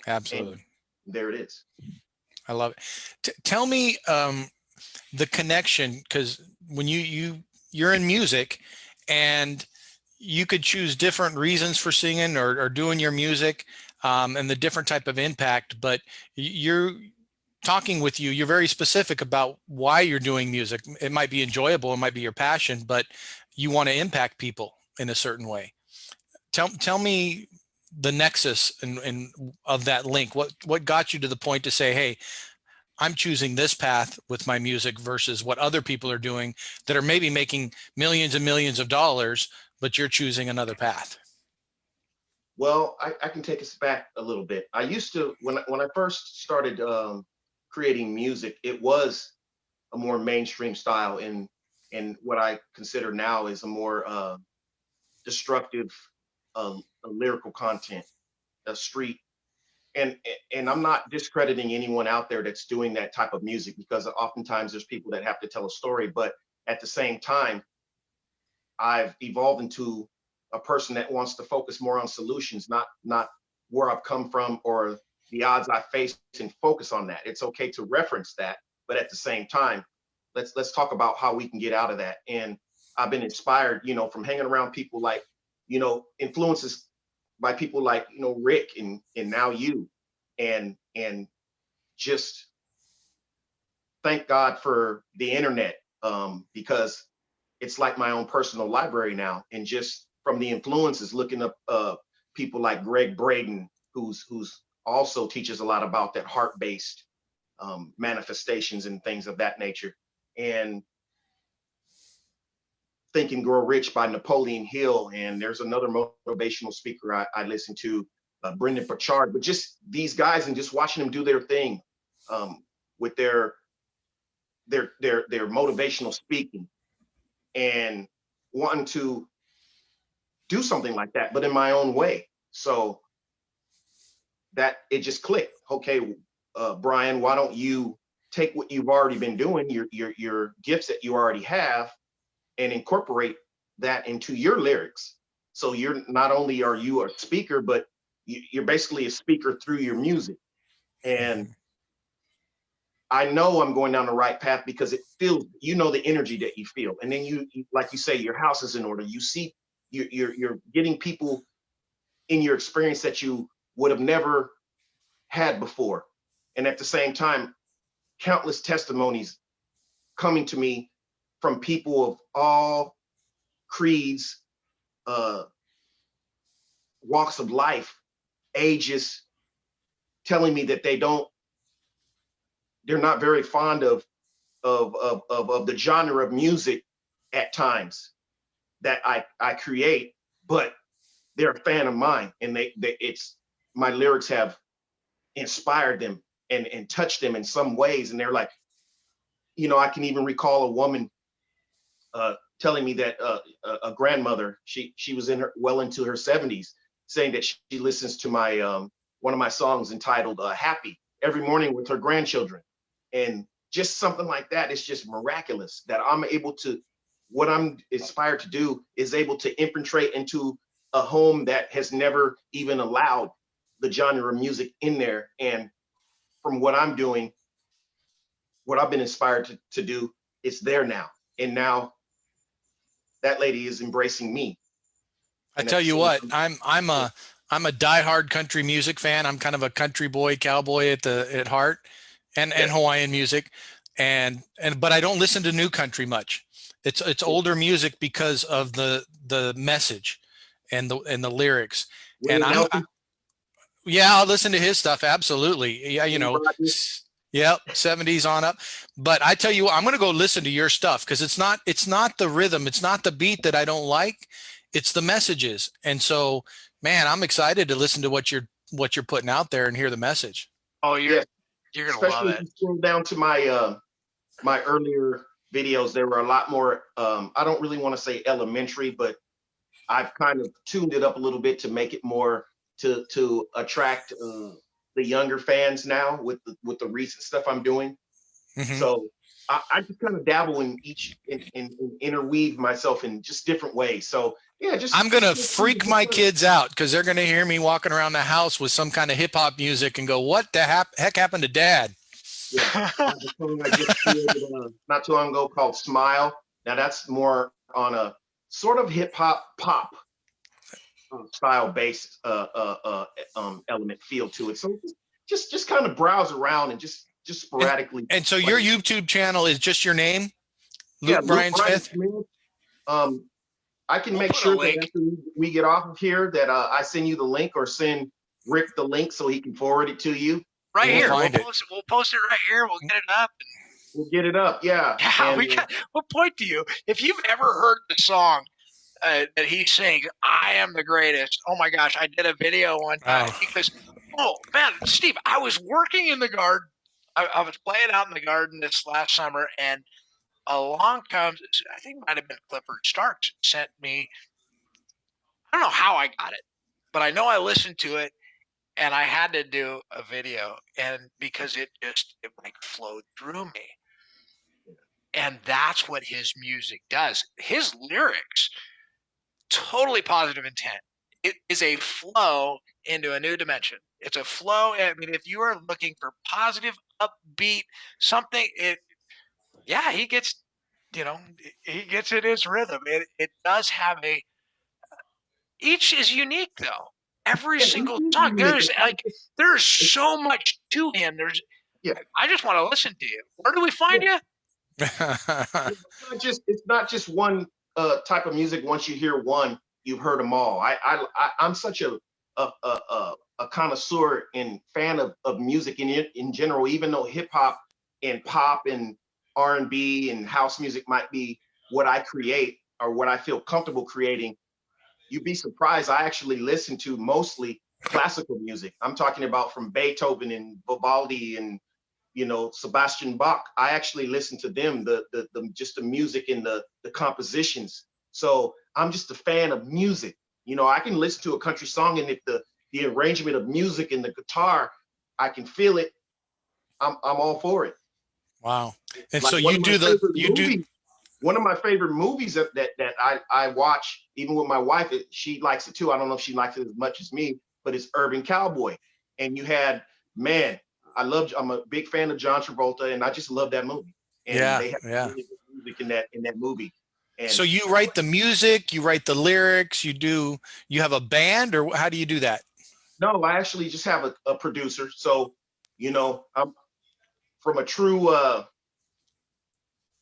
Absolutely. And there it is. I love it. Tell me the connection, because when you're in music, and you could choose different reasons for singing or doing your music, and the different type of impact, but you're talking with you're very specific about why you're doing music. It might be enjoyable, it might be your passion, but you want to impact people in a certain way. Tell me the nexus and of that link. What got you to the point to say, hey, I'm choosing this path with my music versus what other people are doing that are maybe making millions and millions of dollars, but you're choosing another path. Well, I can take us back a little bit. I used to, when I first started creating music, it was a more mainstream style, in what I consider now is a more destructive lyrical content, a street. And and I'm not discrediting anyone out there that's doing that type of music, because oftentimes there's people that have to tell a story. But at the same time, I've evolved into a person that wants to focus more on solutions, not where I've come from or the odds I face, and focus on that. It's okay to reference that, but at the same time, let's talk about how we can get out of that. And I've been inspired, from hanging around people like, influences by people like, Rick, and now you, and just thank God for the internet, because it's like my own personal library now. And just from the influences, looking up people like Greg Braden, who's also teaches a lot about that heart-based manifestations and things of that nature. And Think and Grow Rich by Napoleon Hill. And there's another motivational speaker I listen to, Brendan Burchard. But just these guys, and just watching them do their thing, with their motivational speaking, and wanting to do something like that, but in my own way. So that it just clicked. Okay, Bryon, why don't you take what you've already been doing, your gifts that you already have, and incorporate that into your lyrics? So you're not only are you a speaker, but you're basically a speaker through your music. And Mhm. I know I'm going down the right path, because it feels, the energy that you feel. And then like you say, your house is in order. You see, you're getting people in your experience that you would have never had before. And at the same time, countless testimonies coming to me from people of all creeds, uh, walks of life, ages, telling me that they're not very fond of the genre of music at times that I create, but they're a fan of mine, and it's my lyrics have inspired them and touched them in some ways. And they're like, I can even recall a woman telling me that a grandmother, she was well into her 70s, saying that she listens to my one of my songs entitled "Happy" every morning with her grandchildren. And just something like that is just miraculous, that I'm able to, what I'm inspired to do is able to infiltrate into a home that has never even allowed the genre of music in there. And from what I'm doing, what I've been inspired to do, it's there now. And now that lady is embracing me. I And at tell the you same what, time, I'm a diehard country music fan. I'm kind of a country boy, cowboy at heart, and yes, Hawaiian music, and but I don't listen to new country much. It's older music because of the message and the lyrics. And Willie Nelson, yeah, I'll listen to his stuff. Absolutely. Yeah, Kenny Rogers. yep, 70s on up. But I tell you what, I'm going to go listen to your stuff, because it's not the rhythm, it's not the beat that I don't like, it's the messages. And so, man, I'm excited to listen to what you're putting out there and hear the message. Oh, Yes, you're gonna love especially if it. you scroll down to my earlier videos, there were a lot more. I don't really want to say elementary, but I've kind of tuned it up a little bit to make it more to attract the younger fans now with the recent stuff I'm doing. Hmm. So I just kind of dabble in each, and interweave myself in just different ways. So Yeah, I'm going to feel free to freak just my let us. kids out because they're going to hear me walking around the house with some kind of hip hop music and go, what the heck happened to dad? Yeah, I have a song I just created not too long ago called "Smile." Now that's more on a sort of hip hop pop style based element feel to it. So just kind of browse around and just And, sporadically and so play. your YouTube channel is just your name, Yeah, Luke Luke Bryan Bryan Smith? Smith. Um, I can We'll make put a sure that link after we get off of here that I send you the link or send Rick the link so he can forward it to you, right We'll here. and find it. We'll post it right here. We'll get it up. we'll get it up. Yeah, Yeah, and we'll point to you. If you've ever heard the song that he sings, "I am the greatest." Oh my gosh, I did a video one time Oh, because, oh man, Steve, I was working in the garden. I was playing out in the garden this last summer, and along comes, I think it might have been Clifford Starks, sent me. I don't know how I got it, but I know I listened to it, and I had to do a video, and because it like flowed through me. And that's what his music does. His lyrics, totally positive intent. It is a flow into a new dimension. It's a flow. I mean, if you are looking for positive, upbeat, something, yeah, he gets, he gets in his rhythm. It does have each is unique though. Every yeah, single he's song, unique. It's not just there's it's, so much to him. yeah. I just want to listen to you. Where do we find Yeah. you? It's not just one type of music. Once you hear one, you've heard them all. I'm such a connoisseur and fan of music in general. Even though hip hop and pop and R&B and house music might be what I create or what I feel comfortable creating, you'd be surprised. I actually listen to mostly classical music. I'm talking about from Beethoven and Vivaldi and Sebastian Bach. I actually listen to them, the just the music and the compositions. So I'm just a fan of music. I can listen to a country song, and if the arrangement of music and the guitar, I can feel it. I'm all for it. wow. And Like so one of my favorite movies that I watch, even with my wife, she likes it too. I don't know if she likes it as much as me, but it's Urban Cowboy. And you had, man, I'm a big fan of John Travolta, and I just love that movie. And yeah, they have yeah. really good music in that movie. So And you write the music, you write the lyrics, you have a band, or how do you do that? no, I actually just have a producer. So, I'm from a true,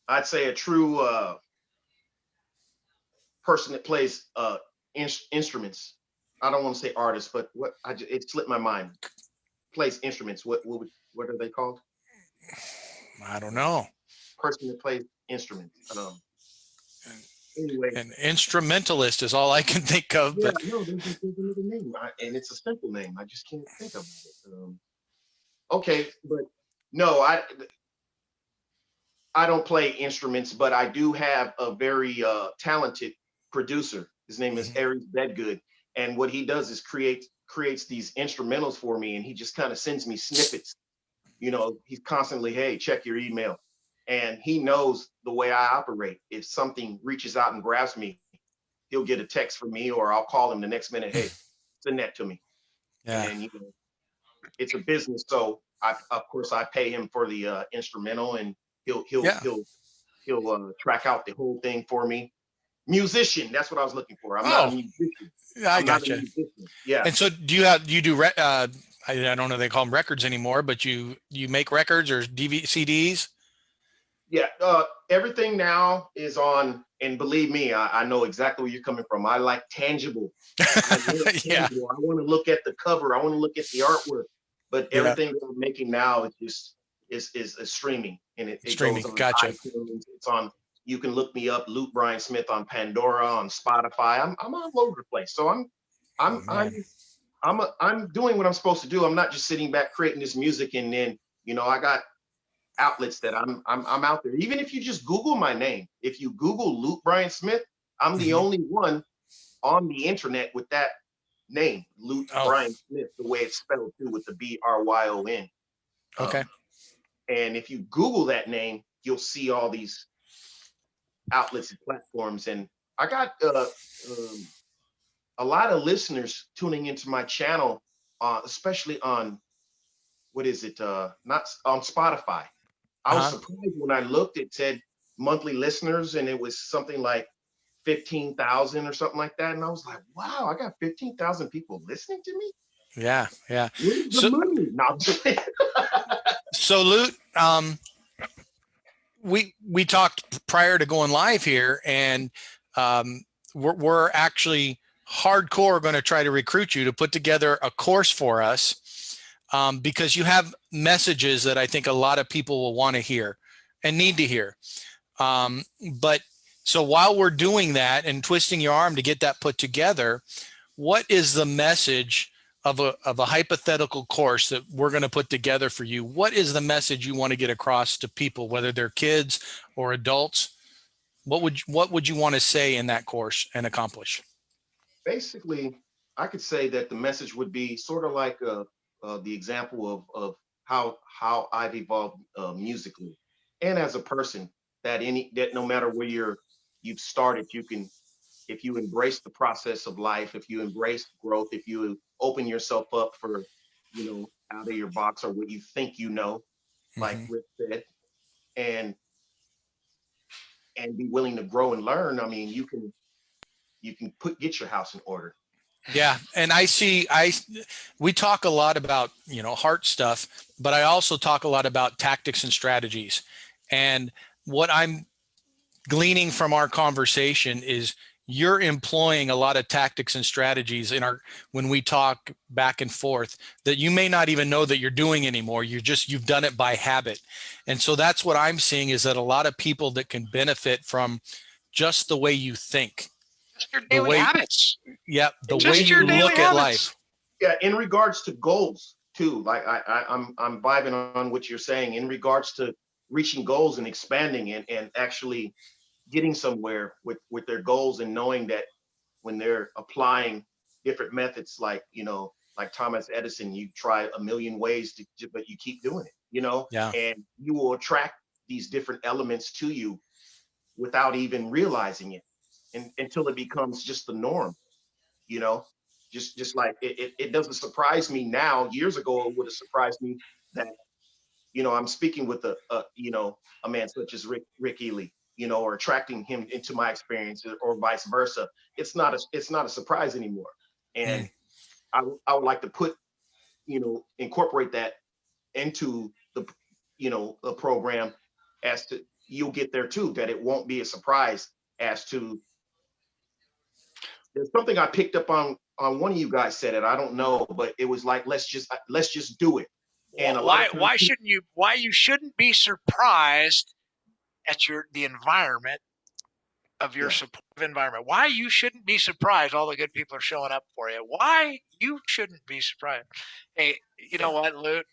I'd say a true person that plays instruments. I don't want to say artist, but it slipped my mind. Plays instruments. What are they called? I don't know. Person that plays instruments. Anyway, An instrumentalist is all I can think of, yeah, but no, there's another name, and it's a simple name. I just can't think of it. Okay, but no, I don't play instruments, but I do have a very talented producer. His name is mhm. Aries Bedgood, and what he does is creates these instrumentals for me, and he just kind of sends me snippets. He's constantly, hey, check your email, and he knows the way I operate. If something reaches out and grabs me, he'll get a text from me, or I'll call him the next minute. Hey, send that to me, Yeah, and it's a business, so of course I pay him for the instrumental, and he'll he'll yeah. he'll he'll track out the whole thing for me. Musician, that's what I was looking for. I'm not a Oh, musician. yeah, I I'm not a gotcha. musician. Yeah, And so you do I don't know if they call them records anymore, but you make records or CDs? yeah. Everything now is on, and believe me, I know exactly where you're coming from. I like tangible. I want Yeah, tangible. I want to look at the cover. I want to look at the artwork. But yeah. everything that I'm making now is just is streaming, and it goes Streaming. on Gotcha. iTunes. It's on. You can look me up, Luke Bryan Smith, on Pandora, on Spotify. I'm all over the place. So Oh I'm man. I'm I'm doing what I'm supposed to do. I'm not just sitting back creating this music, and then I got outlets that I'm out there. Even if you just Google my name, if you Google Luke Bryan Smith, I'm the Hmm. only one on the internet with that name, Luke Oh, Bryan Smith, the way it's spelled too, with the Bryon. okay. Um, and if you Google that name, you'll see all these outlets and platforms. And I got um, a lot of listeners tuning into my channel, especially on what is it? Not on Spotify. I was Uh-huh. surprised when I looked. It said monthly listeners, and it was something like 15,000 or something like that. And I was like, wow, I got 15,000 people listening to me. Yeah, yeah. Where's the So, money? No, I'm just kidding. so Lute, we talked prior to going live here, and um, we're actually hardcore going to try to recruit you to put together a course for us, because you have messages that I think a lot of people will want to hear and need to hear. But so while we're doing that and twisting your arm to get that put together, what is the message of a hypothetical course that we're going to put together for you? What is the message you want to get across to people, whether they're kids or adults? What would you want to say in that course and accomplish? Basically, I could say that the message would be sort of like the example of how I've evolved musically and as a person. That no matter where you've started, you can, if you embrace the process of life, if you embrace growth, if you open yourself up for, out of your box or what you think like Hmm. Rick said, and be willing to grow and learn. I mean, you can get your house in order. Yeah, and we talk a lot about, heart stuff, but I also talk a lot about tactics and strategies. And what I'm gleaning from our conversation is you're employing a lot of tactics and strategies when we talk back and forth that you may not even know that you're doing anymore. You've done it by habit. And so that's what I'm seeing, is that a lot of people that can benefit from just the way you think, Just your the daily way, habits. yeah, the And, way Just and your you daily look at habits. life. yeah, in regards to goals too, like I'm vibing on what you're saying in regards to reaching goals and expanding and actually getting somewhere with their goals, and knowing that when they're applying different methods, like Thomas Edison, you try a million ways but you keep doing it, Yeah. and you will attract these different elements to you without even realizing it, until it becomes just the norm, you know just like it doesn't surprise me now. Years ago it would have surprised me that, I'm speaking with a man such as Rick Ely, or attracting him into my experience, or vice versa. It's not a surprise anymore. Mm. And I would like to incorporate that into the program, as to you'll get there too, that it won't be a surprise. As to, there's something I picked up on one of you guys said it. I don't know, but it was like, let's just do it. And a lot of times, Why you shouldn't be surprised at the environment of your yeah, supportive environment. Why you shouldn't be surprised all the good people are showing up for you. Why you shouldn't be surprised. Hey, you know what, Luke?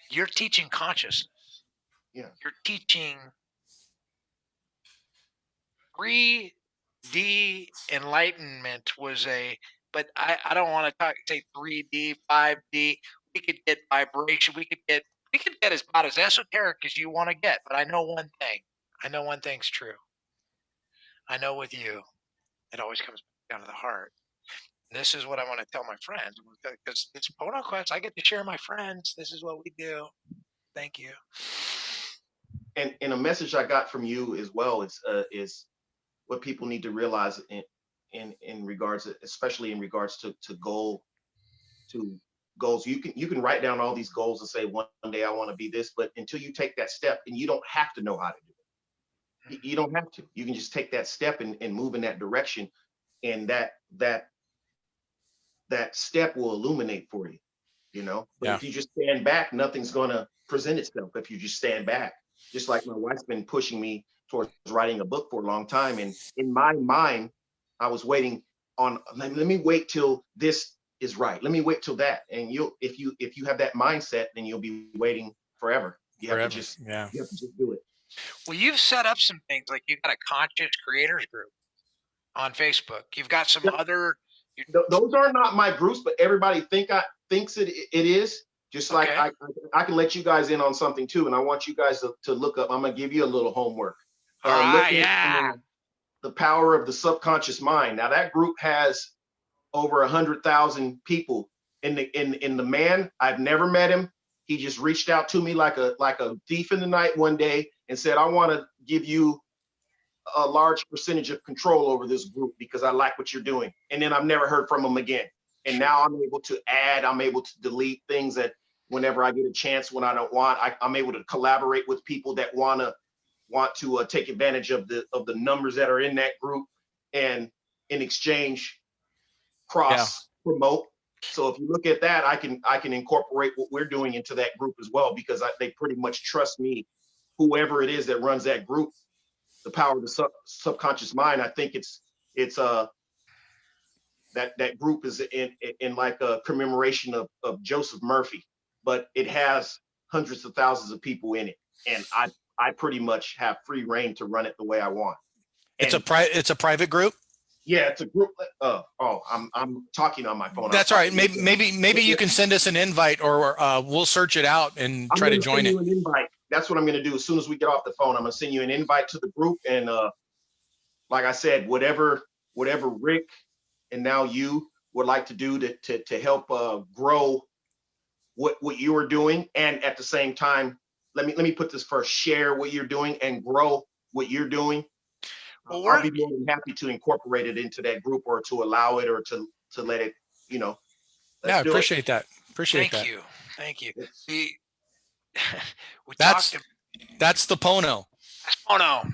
You're teaching consciousness. yeah, You're teaching 3D enlightenment but I don't want to say 3D, 5D. We could get vibration. We could get as about as esoteric as you want to get. But I know one thing. I know one thing's true. I know with you, it always comes down to the heart. This is what I want to tell my friends, because it's Pono Quest. I get to share my friends. This is what we do. Thank you. and a message I got from you as well is what people need to realize in regards, especially in regards to goals. You can write down all these goals and say, one day I want to be this, but until you take that step, and you don't have to know how to do it. You don't have to. You can just take that step and move in that direction, and that step will illuminate for you. But Yeah. if you just stand back, nothing's going to present itself. If you just stand back, just like my wife's been pushing me towards writing a book for a long time, and in my mind I was waiting on, let me wait till this is right, let me wait till that. And if you have that mindset, then you'll be waiting forever. you have to Forever. just Yeah. you have to just do it. Well, you've set up some things, like you've got a conscious creators group on Facebook. You've got some other. Those are not my groups, but everybody thinks it is. Just like Okay. I can let you guys in on something too, and I want you guys to look up. I'm gonna give you a little homework. All Look right. at Yeah. the power of the subconscious mind. Now that group has over 100,000 people. In the man, I've never met him. He just reached out to me like a thief in the night one day and said, I want to give you a large percentage of control over this group because I like what you're doing. And then I've never heard from him again. And now I'm able to add, I'm able to delete things that whenever I get a chance, when I don't want, I'm able to collaborate with people that want to take advantage of the numbers that are in that group, and in exchange cross promote. So if you look at that, I can incorporate what we're doing into that group as well, because they pretty much trust me, whoever it is that runs that group. The power of the subconscious mind. I think it's that group is in like a commemoration of Joseph Murphy, but it has hundreds of thousands of people in it, and I pretty much have free reign to run it the way I want. And It's a private group. yeah, it's a group. I'm talking on my phone. That's all right. Maybe you can send us an invite, or we'll search it out and try to join it. An invite. That's what I'm going to do. As soon as we get off the phone, I'm going to send you an invite to the group. And like I said, whatever Rick and now you would like to do to help grow what you are doing, and at the same time, let me put this first: share what you're doing and grow what you're doing. Well, I'll be more than happy to incorporate it into that group, or to allow it, or to let it, Yeah, I appreciate that. Thank you. That's the Pono. That's Pono.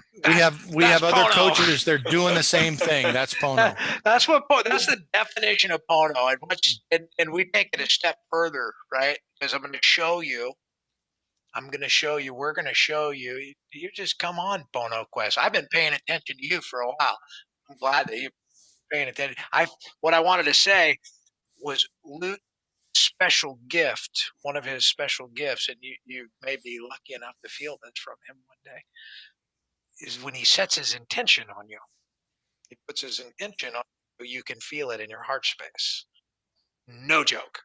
We have other coaches. They're doing the same thing. That's Pono. That's the definition of Pono, and we take it a step further, right? Because I'm going to show you. We're going to show you. You just come on, Pono Quest. I've been paying attention to you for a while. I'm glad that you're paying attention. What I wanted to say was Lute's special gift, one of his special gifts, and you may be lucky enough to feel this from him one day, is when he sets his intention on you. He puts his intention on you, you can feel it in your heart space. No joke.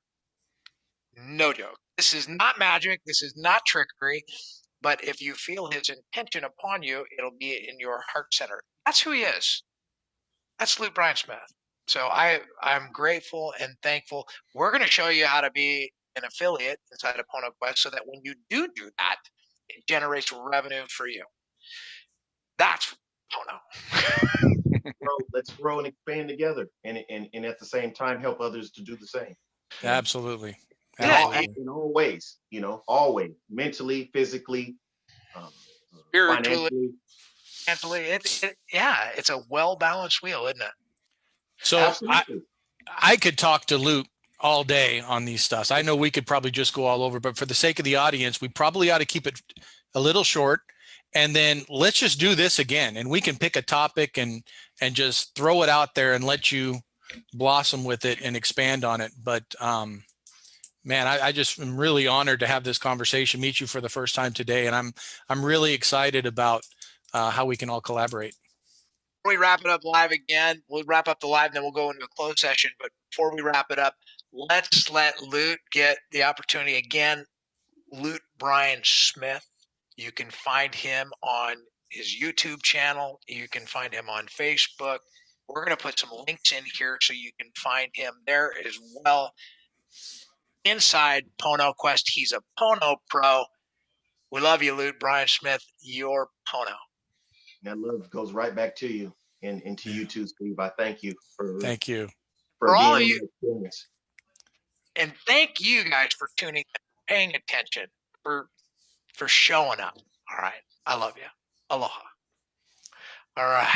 No joke. This is not magic. This is not trickery. But if you feel his intention upon you, it'll be in your heart center. That's who he is. That's Bryon Smith. So I'm grateful and thankful. We're going to show you how to be an affiliate inside of Pono Quest, so that when you do that, it generates revenue for you. That's Pono. Let's grow and expand together, and at the same time help others to do the same. Absolutely. In all ways, always, mentally, physically, spiritually, mentally. It's a well-balanced wheel, isn't it? So I could talk to Luke all day on these stuffs. I know we could probably just go all over, but for the sake of the audience, we probably ought to keep it a little short, and then let's just do this again, and we can pick a topic and just throw it out there and let you blossom with it and expand on it. But man, I just am really honored to have this conversation, meet you for the first time today, and I'm really excited about how we can all collaborate. Before we wrap it up live again, we'll wrap up the live, and then we'll go into a closed session. But before we wrap it up, let's let Lute get the opportunity again. Lute Bryon Smith. You can find him on his YouTube channel. You can find him on Facebook. We're going to put some links in here so you can find him there as well. Inside Pono Quest, he's a Pono pro. We love you, Lute Bryon Smith. You're Pono. That love goes right back to you, and to you too, Steve. I thank you for all of you, experience. And thank you guys for tuning in, paying attention, for showing up. All right, I love you.